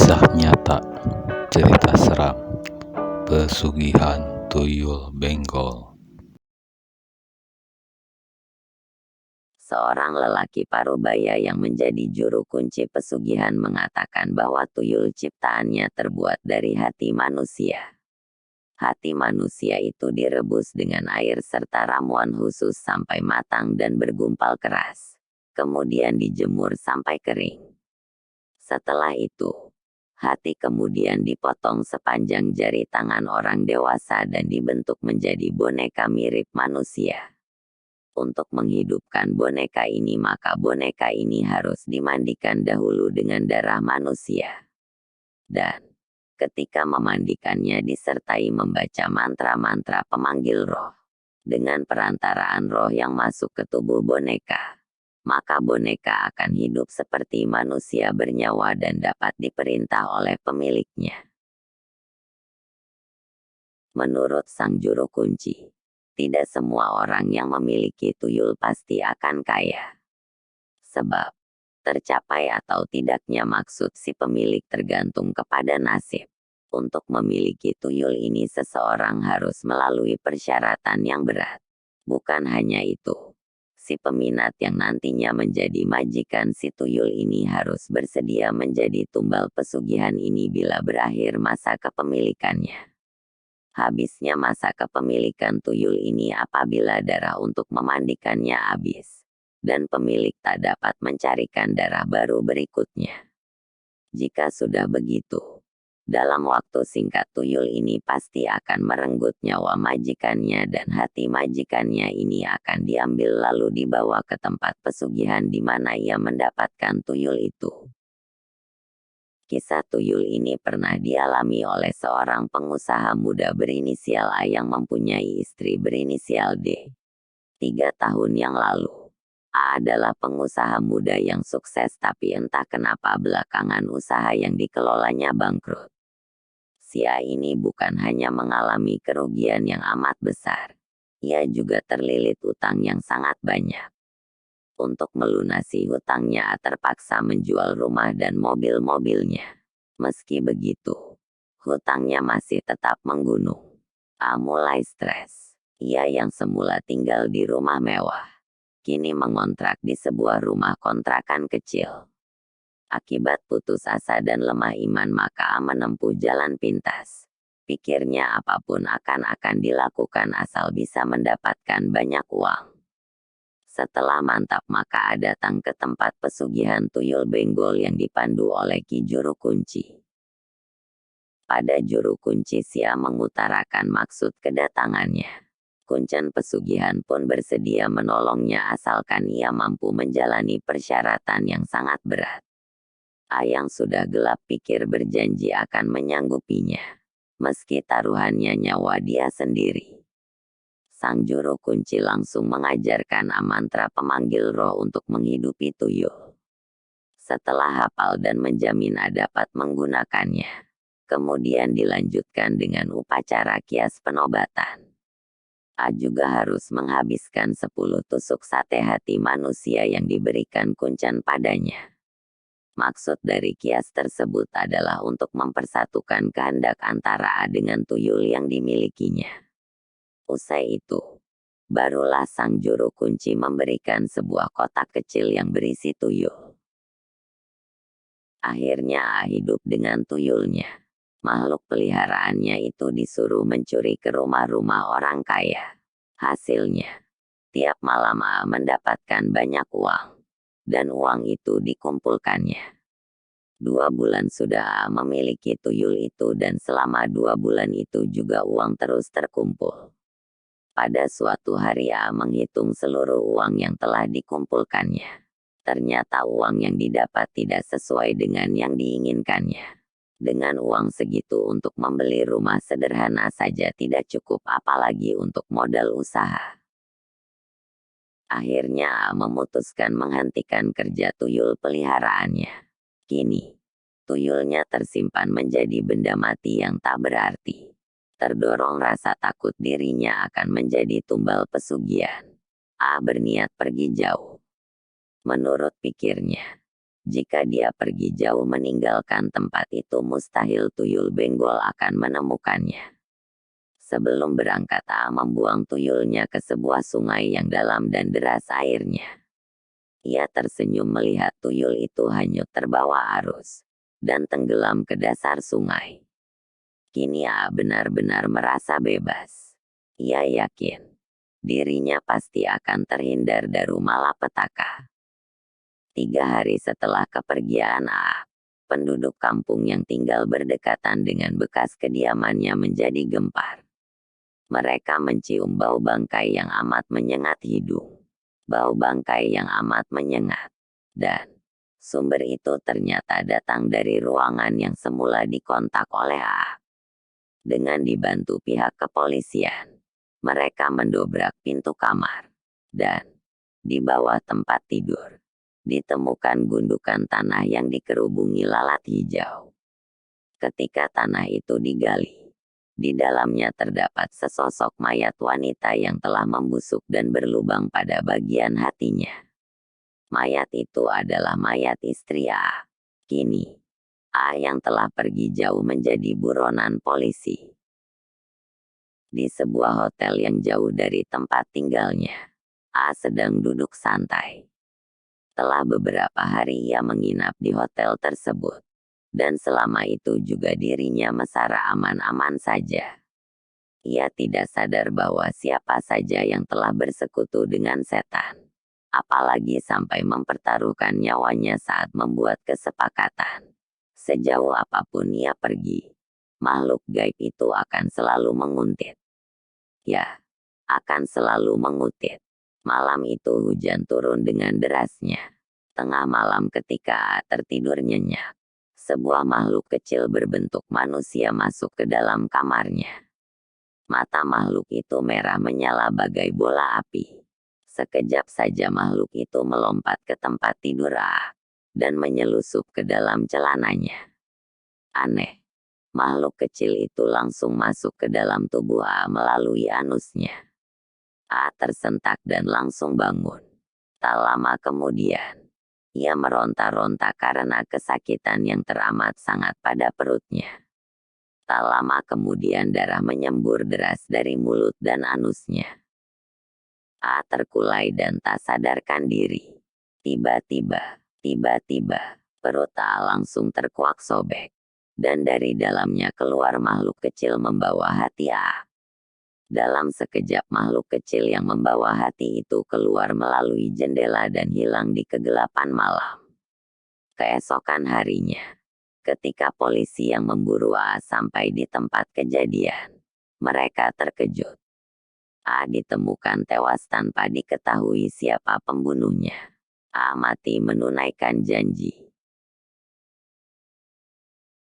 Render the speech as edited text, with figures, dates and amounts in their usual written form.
Kisah nyata, cerita seram, pesugihan tuyul Benggol. Seorang lelaki parubaya yang menjadi juru kunci pesugihan mengatakan bahwa tuyul ciptaannya terbuat dari hati manusia. Hati manusia itu direbus dengan air serta ramuan khusus sampai matang dan bergumpal keras. Kemudian dijemur sampai kering. Setelah itu, hati kemudian dipotong sepanjang jari tangan orang dewasa dan dibentuk menjadi boneka mirip manusia. Untuk menghidupkan boneka ini maka boneka ini harus dimandikan dahulu dengan darah manusia. Dan ketika memandikannya disertai membaca mantra-mantra pemanggil roh. Dengan perantaraan roh yang masuk ke tubuh boneka, maka boneka akan hidup seperti manusia bernyawa dan dapat diperintah oleh pemiliknya. Menurut sang juru kunci, tidak semua orang yang memiliki tuyul pasti akan kaya. Sebab, tercapai atau tidaknya maksud si pemilik tergantung kepada nasib. Untuk memiliki tuyul ini seseorang harus melalui persyaratan yang berat. Bukan hanya itu, si peminat yang nantinya menjadi majikan si tuyul ini harus bersedia menjadi tumbal pesugihan ini bila berakhir masa kepemilikannya. Habisnya masa kepemilikan tuyul ini apabila darah untuk memandikannya habis, dan pemilik tak dapat mencarikan darah baru berikutnya. Jika sudah begitu, dalam waktu singkat tuyul ini pasti akan merenggut nyawa majikannya dan hati majikannya ini akan diambil lalu dibawa ke tempat pesugihan di mana ia mendapatkan tuyul itu. Kisah tuyul ini pernah dialami oleh seorang pengusaha muda berinisial A yang mempunyai istri berinisial D. 3 tahun yang lalu, A adalah pengusaha muda yang sukses tapi entah kenapa belakangan usaha yang dikelolanya bangkrut. Si A ini bukan hanya mengalami kerugian yang amat besar, ia juga terlilit utang yang sangat banyak. Untuk melunasi hutangnya A terpaksa menjual rumah dan mobil-mobilnya. Meski begitu, hutangnya masih tetap menggunung. A mulai stres. Ia yang semula tinggal di rumah mewah, kini mengontrak di sebuah rumah kontrakan kecil. Akibat putus asa dan lemah iman maka A menempuh jalan pintas. Pikirnya apapun akan dilakukan asal bisa mendapatkan banyak uang. Setelah mantap maka A datang ke tempat pesugihan tuyul Benggol yang dipandu oleh Ki Juru Kunci. Pada Juru Kunci si A mengutarakan maksud kedatangannya. Kuncen pesugihan pun bersedia menolongnya asalkan ia mampu menjalani persyaratan yang sangat berat. A yang sudah gelap pikir berjanji akan menyanggupinya, meski taruhannya nyawa dia sendiri. Sang Juru Kunci langsung mengajarkan A mantra pemanggil roh untuk menghidupi tuyul. Setelah hafal dan menjamin A dapat menggunakannya, kemudian dilanjutkan dengan upacara kias penobatan. A juga harus menghabiskan 10 tusuk sate hati manusia yang diberikan kuncen padanya. Maksud dari kias tersebut adalah untuk mempersatukan kehendak antara A dengan tuyul yang dimilikinya. Usai itu, barulah sang juru kunci memberikan sebuah kotak kecil yang berisi tuyul. Akhirnya A hidup dengan tuyulnya. Makhluk peliharaannya itu disuruh mencuri ke rumah-rumah orang kaya. Hasilnya, tiap malam A mendapatkan banyak uang, dan uang itu dikumpulkannya. 2 bulan sudah A memiliki tuyul itu dan selama 2 bulan itu juga uang terus terkumpul. Pada suatu hari A menghitung seluruh uang yang telah dikumpulkannya. Ternyata uang yang didapat tidak sesuai dengan yang diinginkannya. Dengan uang segitu untuk membeli rumah sederhana saja tidak cukup apalagi untuk modal usaha. Akhirnya A memutuskan menghentikan kerja tuyul peliharaannya. Kini, tuyulnya tersimpan menjadi benda mati yang tak berarti. Terdorong rasa takut dirinya akan menjadi tumbal pesugihan, A berniat pergi jauh. Menurut pikirnya, Jika dia pergi jauh meninggalkan tempat itu, mustahil tuyul Benggol akan menemukannya. Sebelum berangkat, A membuang tuyulnya ke sebuah sungai yang dalam dan deras airnya. Ia tersenyum melihat tuyul itu hanyut terbawa arus dan tenggelam ke dasar sungai. Kini A benar-benar merasa bebas. Ia yakin dirinya pasti akan terhindar dari malapetaka. 3 hari setelah kepergian A, penduduk kampung yang tinggal berdekatan dengan bekas kediamannya menjadi gempar. Mereka mencium bau bangkai yang amat menyengat hidung. Bau bangkai yang amat menyengat. Dan sumber itu ternyata datang dari ruangan yang semula dikontak oleh A. Dengan dibantu pihak kepolisian, mereka mendobrak pintu kamar. Dan di bawah tempat tidur, ditemukan gundukan tanah yang dikerubungi lalat hijau. Ketika tanah itu digali, di dalamnya terdapat sesosok mayat wanita yang telah membusuk dan berlubang pada bagian hatinya. Mayat itu adalah mayat istri A. Kini, A yang telah pergi jauh menjadi buronan polisi. Di sebuah hotel yang jauh dari tempat tinggalnya, A sedang duduk santai. Telah beberapa hari ia menginap di hotel tersebut. Dan selama itu juga dirinya mesara aman-aman saja. Ia tidak sadar bahwa siapa saja yang telah bersekutu dengan setan, apalagi sampai mempertaruhkan nyawanya saat membuat kesepakatan. Sejauh apapun ia pergi, makhluk gaib itu akan selalu menguntit. Ya, akan selalu mengutit. Malam itu hujan turun dengan derasnya. Tengah malam ketika tertidur nyenyak, sebuah makhluk kecil berbentuk manusia masuk ke dalam kamarnya. Mata makhluk itu merah menyala bagai bola api. Sekejap saja makhluk itu melompat ke tempat tidur A dan menyelusup ke dalam celananya. Aneh, makhluk kecil itu langsung masuk ke dalam tubuh A melalui anusnya. A tersentak dan langsung bangun. Tak lama kemudian, ia meronta-ronta karena kesakitan yang teramat sangat pada perutnya. Tak lama kemudian darah menyembur deras dari mulut dan anusnya. A terkulai dan tak sadarkan diri. Tiba-tiba, perut A langsung terkuak sobek. Dan dari dalamnya keluar makhluk kecil membawa hati A. Dalam sekejap makhluk kecil yang membawa hati itu keluar melalui jendela dan hilang di kegelapan malam. Keesokan harinya, ketika polisi yang memburu A sampai di tempat kejadian, mereka terkejut. A ditemukan tewas tanpa diketahui siapa pembunuhnya. A mati menunaikan janji.